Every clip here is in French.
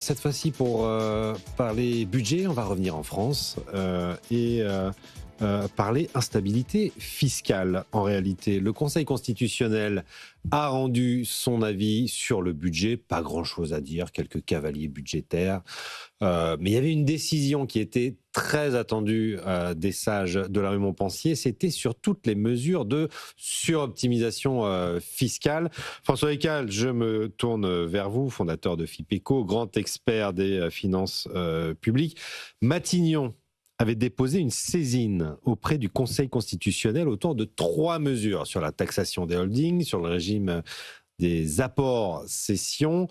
Cette fois-ci, pour parler budget, on va revenir en France et parler instabilité fiscale. En réalité, le Conseil constitutionnel a rendu son avis sur le budget. Pas grand-chose à dire, quelques cavaliers budgétaires. Mais il y avait une décision qui était très attendue des sages de la rue Montpensier. C'était sur toutes les mesures de suroptimisation fiscale. François Descalz, je me tourne vers vous, fondateur de FIPECO, grand expert des finances publiques. Matignon avait déposé une saisine auprès du Conseil constitutionnel autour de 3 mesures sur la taxation des holdings, sur le régime des apports-cessions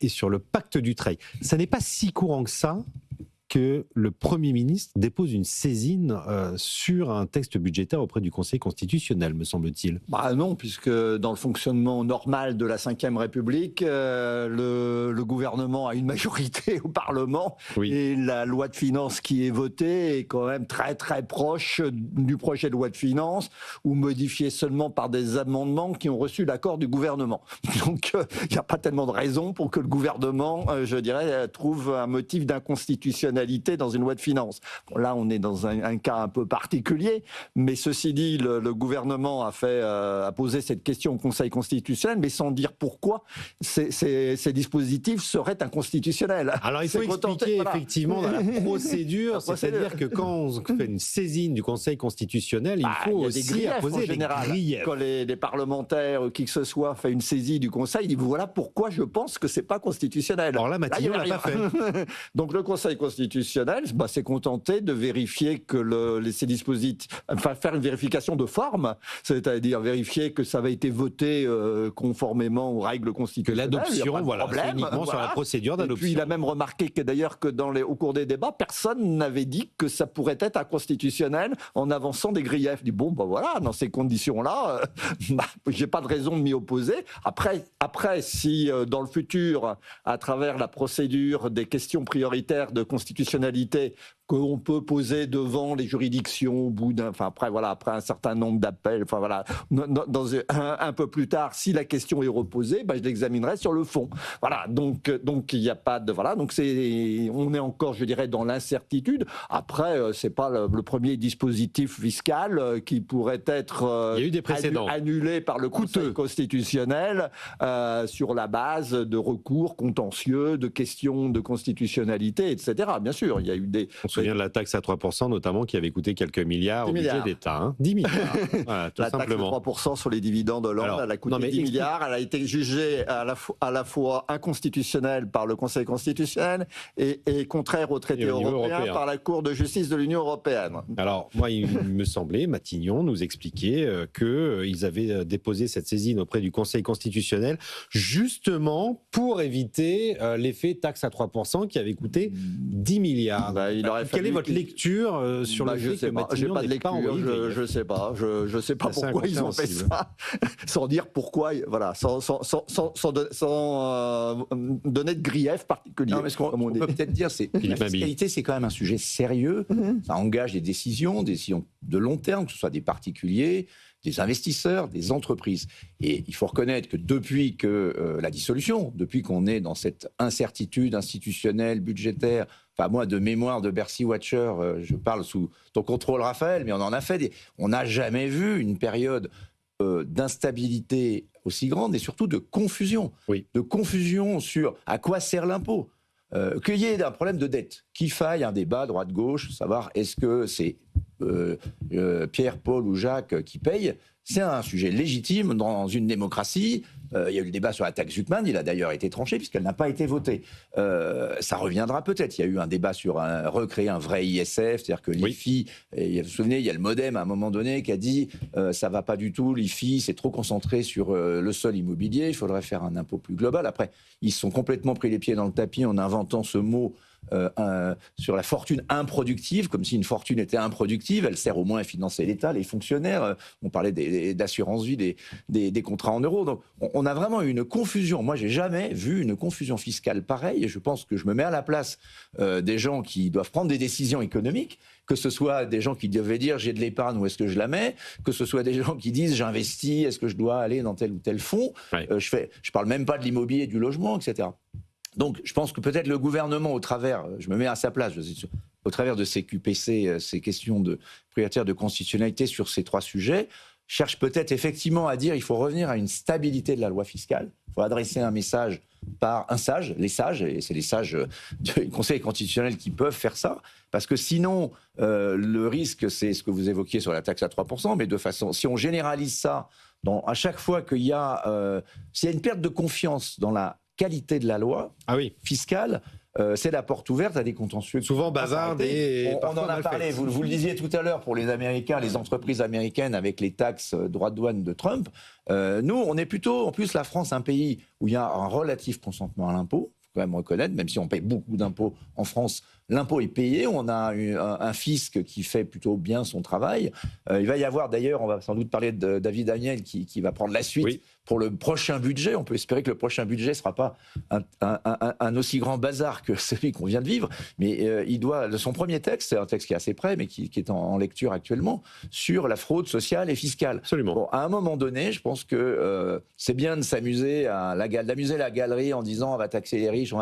et sur le pacte Dutreil. Ça n'est pas si courant que ça que le Premier ministre dépose une saisine sur un texte budgétaire auprès du Conseil constitutionnel, me semble-t-il. Bah non, puisque dans le fonctionnement normal de la Ve République, le gouvernement a une majorité au Parlement, oui. Et la loi de finances qui est votée est quand même très très proche du projet de loi de finances, ou modifiée seulement par des amendements qui ont reçu l'accord du gouvernement. Donc il n'y a pas tellement de raison pour que le gouvernement, je dirais, trouve un motif d'inconstitutionnalité dans une loi de finances. Bon, là, on est dans un cas un peu particulier, mais ceci dit, le gouvernement a posé cette question au Conseil constitutionnel, mais sans dire pourquoi ces dispositifs seraient inconstitutionnels. Alors, il faut expliquer effectivement dans la procédure, c'est-à-dire que quand on fait une saisine du Conseil constitutionnel, il faut aussi poser des griefs. Quand les parlementaires ou qui que ce soit fait une saisie du Conseil, ils disent voilà pourquoi je pense que c'est pas constitutionnel. Alors là, Matignon l'a pas fait. Donc le Conseil constitutionnel s'est contenté de vérifier que ces dispositifs, enfin faire une vérification de forme, c'est-à-dire vérifier que ça avait été voté conformément aux règles constitutionnelles. Que l'adoption, voilà, c'est uniquement sur la procédure d'adoption. Et puis il a même remarqué que d'ailleurs que au cours des débats, personne n'avait dit que ça pourrait être inconstitutionnel en avançant des griefs. Il dit bon, ben voilà, dans ces conditions-là, j'ai pas de raison de m'y opposer. Après, si dans le futur, à travers la procédure des questions prioritaires de constitutionnalité qu'on peut poser devant les juridictions au bout après un certain nombre d'appels, un peu plus tard, si la question est reposée, je l'examinerai sur le fond. Voilà, donc il n'y a pas de donc on est encore, je dirais, dans l'incertitude. Après, c'est pas le premier dispositif fiscal qui pourrait être il y a eu des précédents annulé par le Conseil constitutionnel sur la base de recours contentieux, de questions de constitutionnalité, etc. Bien sûr, il y a eu des... On se souvient de la taxe à 3%, notamment, qui avait coûté quelques milliards au budget d'État. 10 milliards. Voilà, tout la simplement. Taxe de 3% sur les dividendes de Hollande, elle a coûté 10 milliards. Elle a été jugée à la fois inconstitutionnelle par le Conseil constitutionnel et contraire au traité européen par la Cour de justice de l'Union européenne. Alors, moi, il me semblait, Matignon nous expliquait qu'ils avaient déposé cette saisine auprès du Conseil constitutionnel justement pour éviter l'effet taxe à 3% qui avait coûté 10 milliards. Quelle est votre lecture sur le fait que Matignon n'est pas envoyé? Je ne sais pas. Je sais pas pourquoi ils ont fait ça. Sans dire pourquoi, voilà, sans donner de grief particulier. Non, mais ce qu'on peut peut-être dire, c'est que la fiscalité, c'est quand même un sujet sérieux. Ça engage des décisions de long terme, que ce soit des particuliers, des investisseurs, des entreprises. Et il faut reconnaître que depuis que la dissolution, depuis qu'on est dans cette incertitude institutionnelle, budgétaire, enfin moi de mémoire de Bercy Watcher, je parle sous ton contrôle Raphaël, mais on en a fait on n'a jamais vu une période d'instabilité aussi grande et surtout de confusion. Oui. De confusion sur à quoi sert l'impôt. Qu'il y ait un problème de dette, qu'il faille un débat droite-gauche, savoir est-ce que c'est Pierre, Paul ou Jacques qui paye, c'est un sujet légitime dans une démocratie. Il y a eu le débat sur la taxe Zuckman, il a d'ailleurs été tranché puisqu'elle n'a pas été votée. Ça reviendra peut-être. Il y a eu un débat sur recréer un vrai ISF, c'est-à-dire que l'IFI, vous vous souvenez, il y a le MoDem à un moment donné qui a dit ça va pas du tout, l'IFI c'est trop concentré sur le sol immobilier, il faudrait faire un impôt plus global. Après, ils se sont complètement pris les pieds dans le tapis en inventant ce mot sur la fortune improductive, comme si une fortune était improductive, elle sert au moins à financer l'État, les fonctionnaires, on parlait d'assurance vie, des contrats en euros, donc on a vraiment eu une confusion. Moi j'ai jamais vu une confusion fiscale pareille, et je pense que je me mets à la place des gens qui doivent prendre des décisions économiques, que ce soit des gens qui devaient dire j'ai de l'épargne, où est-ce que je la mets, que ce soit des gens qui disent j'investis, est-ce que je dois aller dans tel ou tel fonds, je parle même pas de l'immobilier et du logement, etc. Donc, je pense que peut-être le gouvernement, au travers, je me mets à sa place, au travers de ces QPC, ces questions de prioritaires de constitutionnalité sur ces 3 sujets, cherche peut-être effectivement à dire qu'il faut revenir à une stabilité de la loi fiscale. Il faut adresser un message par un sage, les sages, et c'est les sages du Conseil constitutionnel qui peuvent faire ça, parce que sinon, le risque, c'est ce que vous évoquiez sur la taxe à 3%, mais de façon, si on généralise ça, à chaque fois qu'il y a, s'il y a une perte de confiance dans la qualité de la loi fiscale, c'est la porte ouverte à des contentieux. Souvent bavardes et on en a parlé, vous le disiez tout à l'heure, pour les Américains, les entreprises américaines avec les taxes droits de douane de Trump. Nous, on est plutôt, en plus la France, un pays où il y a un relatif consentement à l'impôt, il faut quand même reconnaître, même si on paye beaucoup d'impôts en France, l'impôt est payé, on a un fisc qui fait plutôt bien son travail. Il va y avoir d'ailleurs, on va sans doute parler de David Daniel qui va prendre la suite pour le prochain budget. On peut espérer que le prochain budget ne sera pas un aussi grand bazar que celui qu'on vient de vivre, mais il doit, son premier texte, c'est un texte qui est assez près, mais qui est en lecture actuellement, sur la fraude sociale et fiscale. Absolument. Bon, à un moment donné, je pense que c'est bien de s'amuser d'amuser la galerie en disant on va taxer les riches,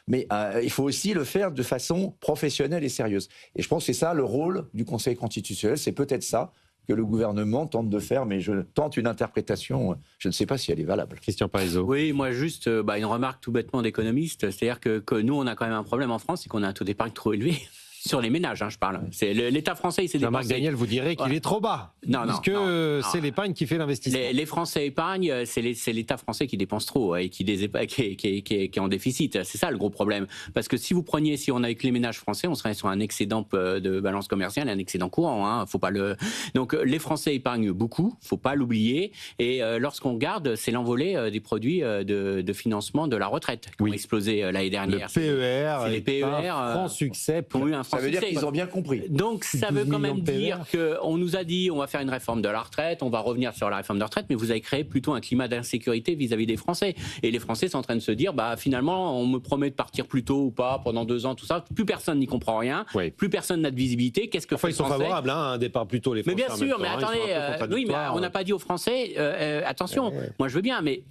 mais il faut aussi le faire de façon professionnelle et sérieuse. Et je pense que c'est ça le rôle du Conseil constitutionnel, c'est peut-être ça que le gouvernement tente de faire, mais je tente une interprétation, je ne sais pas si elle est valable. Christian Parizeau. Oui, moi juste une remarque tout bêtement d'économiste, c'est-à-dire que nous on a quand même un problème en France, c'est qu'on a un taux d'épargne trop élevé. Sur les ménages, je parle. C'est l'État français, il s'est dépensé. Jean-Marc Daniel vous dirait qu'il est trop bas. Non, puisque c'est l'épargne qui fait l'investissement. Les Français épargnent, c'est l'État français qui dépense trop et qui est en déficit. C'est ça le gros problème. Parce que si on avait que les ménages français, on serait sur un excédent de balance commerciale, un excédent courant. Faut pas le. Donc les Français épargnent beaucoup, faut pas l'oublier. Et lorsqu'on regarde, c'est l'envolée des produits de financement de la retraite qui ont explosé l'année dernière. Le PER, c'est les PER, un franc succès. Ça veut dire qu'ils ont bien compris. Donc ça veut quand même dire qu'on nous a dit on va faire une réforme de la retraite, on va revenir sur la réforme de la retraite, mais vous avez créé plutôt un climat d'insécurité vis-à-vis des Français. Et les Français sont en train de se dire finalement on me promet de partir plus tôt ou pas pendant 2 ans, tout ça. Plus personne n'y comprend rien, plus personne n'a de visibilité. Qu'est-ce que ils sont favorables à un départ plus tôt, les Français. Mais bien sûr, mais attendez, mais on n'a pas dit aux Français attention, moi je veux bien, mais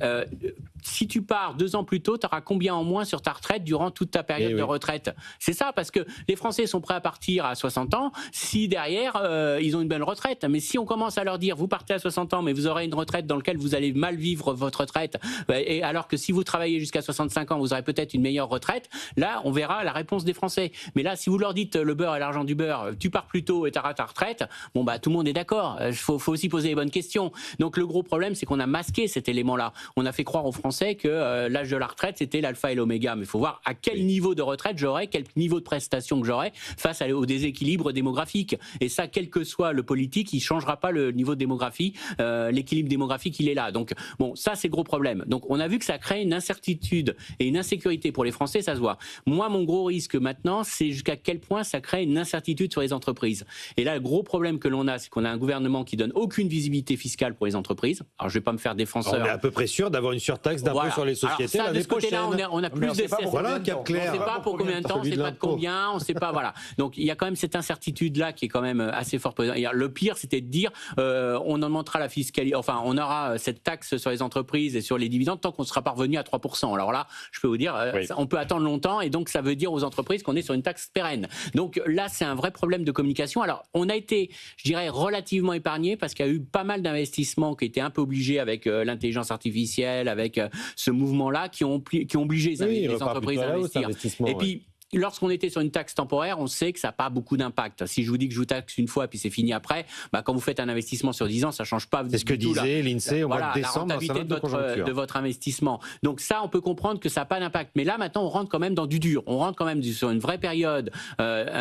si tu pars 2 ans plus tôt, tu auras combien en moins sur ta retraite durant toute ta période de retraite? C'est ça, parce que les Français sont prêts à partir à 60 ans si derrière ils ont une belle retraite. Mais si on commence à leur dire vous partez à 60 ans mais vous aurez une retraite dans laquelle vous allez mal vivre votre retraite, et alors que si vous travaillez jusqu'à 65 ans vous aurez peut-être une meilleure retraite, là on verra la réponse des Français. Mais là si vous leur dites le beurre et l'argent du beurre, tu pars plus tôt et tu auras ta retraite, tout le monde est d'accord. Faut aussi poser les bonnes questions. Donc le gros problème c'est qu'on a masqué cet élément-là. On a fait croire aux Français que l'âge de la retraite c'était l'alpha et l'oméga. Mais il faut voir à quel niveau de retraite j'aurai, quel niveau de prestation que j'aurai face au déséquilibre démographique. Et ça, quel que soit le politique, il ne changera pas le niveau de démographie. L'équilibre démographique, il est là. Donc, ça, c'est le gros problème. Donc, on a vu que ça crée une incertitude et une insécurité pour les Français, ça se voit. Moi, mon gros risque maintenant, c'est jusqu'à quel point ça crée une incertitude sur les entreprises. Et là, le gros problème que l'on a, c'est qu'on a un gouvernement qui donne aucune visibilité fiscale pour les entreprises. Alors, je ne vais pas me faire défenseur. On est à peu près sûr d'avoir une surtaxe d'impôt sur les sociétés l'année prochaine. On a plus de voilà un cap clair. On ne sait pas pour combien de temps, on ne sait pas de combien, on ne sait pas, voilà. Donc, il y a quand même cette incertitude-là qui est quand même assez forte. Le pire, c'était de dire on augmentera la fiscalité, enfin, on aura cette taxe sur les entreprises et sur les dividendes tant qu'on ne sera pas revenu à 3%. Alors là, je peux vous dire, on peut attendre longtemps et donc ça veut dire aux entreprises qu'on est sur une taxe pérenne. Donc là, c'est un vrai problème de communication. Alors, on a été, je dirais, relativement épargné parce qu'il y a eu pas mal d'investissements qui étaient un peu obligés avec l'intelligence artificielle, avec ce mouvement-là qui ont obligé les entreprises à investir. Et puis, lorsqu'on était sur une taxe temporaire, on sait que ça n'a pas beaucoup d'impact. Si je vous dis que je vous taxe une fois puis c'est fini après, quand vous faites un investissement sur 10 ans, ça ne change pas. C'est ce que disait l'INSEE au mois de décembre. La rentabilité de votre investissement. Donc ça, on peut comprendre que ça n'a pas d'impact. Mais là, maintenant, on rentre quand même dans du dur. On rentre quand même sur une vraie période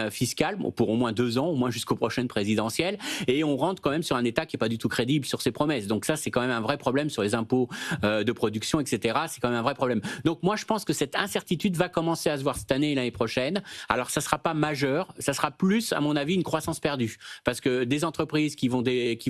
fiscale, pour au moins 2 ans, au moins jusqu'aux prochaines présidentielles. Et on rentre quand même sur un État qui n'est pas du tout crédible sur ses promesses. Donc ça, c'est quand même un vrai problème sur les impôts de production, etc. C'est quand même un vrai problème. Donc moi, je pense que cette incertitude va commencer à se voir cette année et l'année prochaine. Alors, ça ne sera pas majeur, ça sera plus, à mon avis, une croissance perdue. Parce que des entreprises qui vont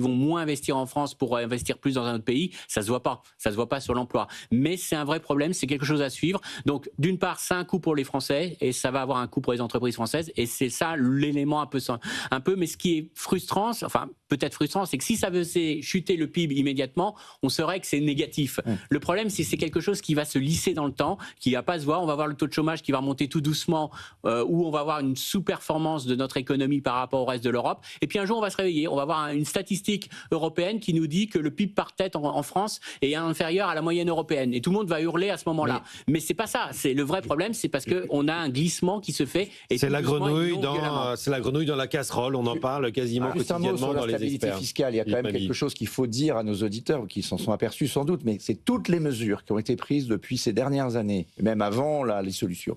moins investir en France pour investir plus dans un autre pays, ça ne se voit pas. Ça ne se voit pas sur l'emploi. Mais c'est un vrai problème, c'est quelque chose à suivre. Donc, d'une part, c'est un coût pour les Français et ça va avoir un coût pour les entreprises françaises. Et c'est ça l'élément un peu. Mais ce qui est frustrant, enfin, peut-être frustrant, c'est que si ça faisait chuter le PIB immédiatement, on saurait que c'est négatif. Le problème, c'est quelque chose qui va se lisser dans le temps, qui va pas se voir. On va voir le taux de chômage qui va remonter tout doucement, où on va avoir une sous-performance de notre économie par rapport au reste de l'Europe. Et puis un jour, on va se réveiller. On va avoir une statistique européenne qui nous dit que le PIB par tête en France est inférieur à la moyenne européenne. Et tout le monde va hurler à ce moment-là. Mais c'est pas ça. C'est le vrai problème, c'est parce qu'on a un glissement qui se fait. C'est la grenouille dans la casserole. On en parle quasiment quotidiennement dans les experts. Fiscale, il y a quand même quelque chose qu'il faut dire à nos auditeurs qui s'en sont aperçus sans doute, mais c'est toutes les mesures qui ont été prises depuis ces dernières années, même avant les solutions,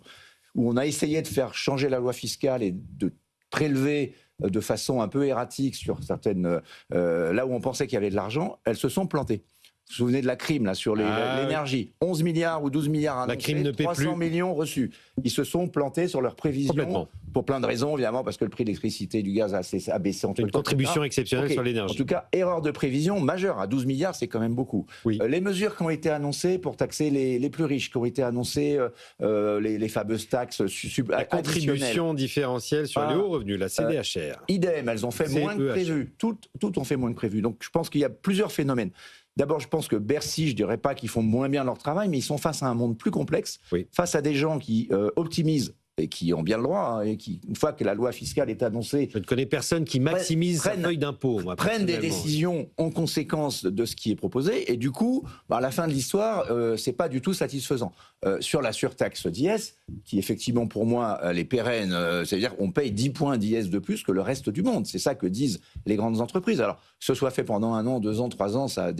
où on a essayé de faire changer la loi fiscale et de prélever de façon un peu erratique sur certaines... là où on pensait qu'il y avait de l'argent, elles se sont plantées. Vous vous souvenez de la crime là, sur l'énergie, 11 milliards ou 12 milliards annoncés, la crime ne paie 300 millions reçus. Ils se sont plantés sur leurs prévisions, pour plein de raisons, évidemment, parce que le prix de l'électricité et du gaz a baissé. Une contribution exceptionnelle sur l'énergie. En tout cas, erreur de prévision majeure. À 12 milliards, c'est quand même beaucoup. Oui. Les mesures qui ont été annoncées pour taxer les plus riches, qui ont été annoncées, les fameuses taxes la contribution différentielle sur les hauts revenus, la CDHR. Idem, elles ont fait moins que prévu. Toutes ont fait moins que prévu. Donc je pense qu'il y a plusieurs phénomènes. D'abord, je pense que Bercy, je ne dirais pas qu'ils font moins bien leur travail, mais ils sont face à un monde plus complexe, face à des gens qui optimisent et qui ont bien le droit, hein, et qui, une fois que la loi fiscale est annoncée... Je ne connais personne qui maximise sa feuille d'impôt. Prennent des décisions en conséquence de ce qui est proposé, et du coup, à la fin de l'histoire, c'est pas du tout satisfaisant. Sur la surtaxe d'IS, qui effectivement pour moi, elle est pérenne, c'est-à-dire qu'on paye 10 points d'IS de plus que le reste du monde. C'est ça que disent les grandes entreprises. Alors, que ce soit fait pendant 1 an, 2 ans, 3 ans, ça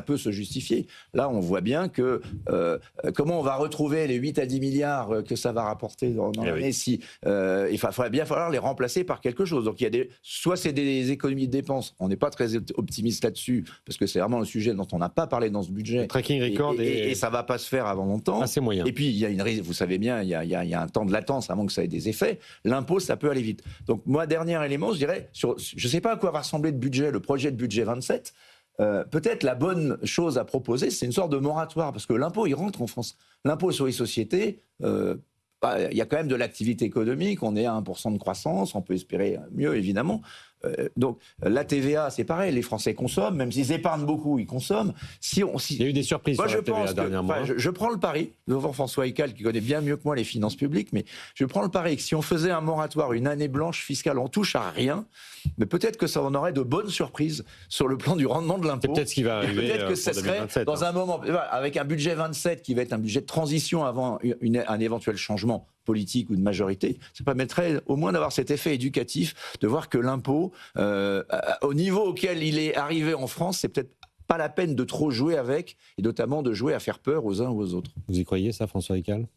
peut se justifier. Là, on voit bien que comment on va retrouver les 8 à 10 milliards que ça va rapporter dans l'année si il va bien falloir les remplacer par quelque chose. Donc, il y a soit c'est des économies de dépenses, on n'est pas très optimiste là-dessus, parce que c'est vraiment un sujet dont on n'a pas parlé dans ce budget. Le tracking record et ça ne va pas se faire avant longtemps. Assez moyen. Et puis, il y a vous savez bien, il y a un temps de latence avant que ça ait des effets. L'impôt, ça peut aller vite. Donc, moi, dernier élément, je dirais, je ne sais pas à quoi va ressembler le projet de budget 27. Peut-être la bonne chose à proposer, c'est une sorte de moratoire, parce que l'impôt, il rentre en France. L'impôt sur les sociétés, il y a quand même de l'activité économique, on est à 1% de croissance, on peut espérer mieux, évidemment. Donc la TVA, c'est pareil, les Français consomment, même s'ils épargnent beaucoup, ils consomment. Il y a eu des surprises sur la TVA dernièrement. Je prends le pari, devant François Hickel, qui connaît bien mieux que moi les finances publiques, mais je prends le pari que si on faisait un moratoire, une année blanche fiscale, on touche à rien, mais peut-être que ça en aurait de bonnes surprises sur le plan du rendement de l'impôt. C'est peut-être ce qui va arriver. Peut-être que ça serait dans un moment, avec un budget 27 qui va être un budget de transition avant un éventuel changement politique ou de majorité, ça permettrait au moins d'avoir cet effet éducatif, de voir que l'impôt, au niveau auquel il est arrivé en France, c'est peut-être pas la peine de trop jouer avec, et notamment de jouer à faire peur aux uns ou aux autres. Vous y croyez ça, François Hickel ?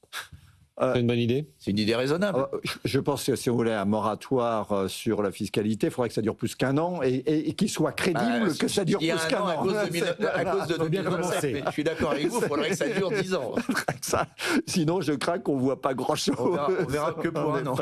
C'est une bonne idée ? C'est une idée raisonnable. Je pense que si on voulait un moratoire sur la fiscalité, il faudrait que ça dure plus qu'1 an et qu'il soit crédible que ça dure plus qu'1 an. À cause de 2027. Je suis d'accord avec vous, il faudrait que ça dure 10 ans. Sinon, je crains qu'on ne voit pas grand-chose. On verra que pour 1 an.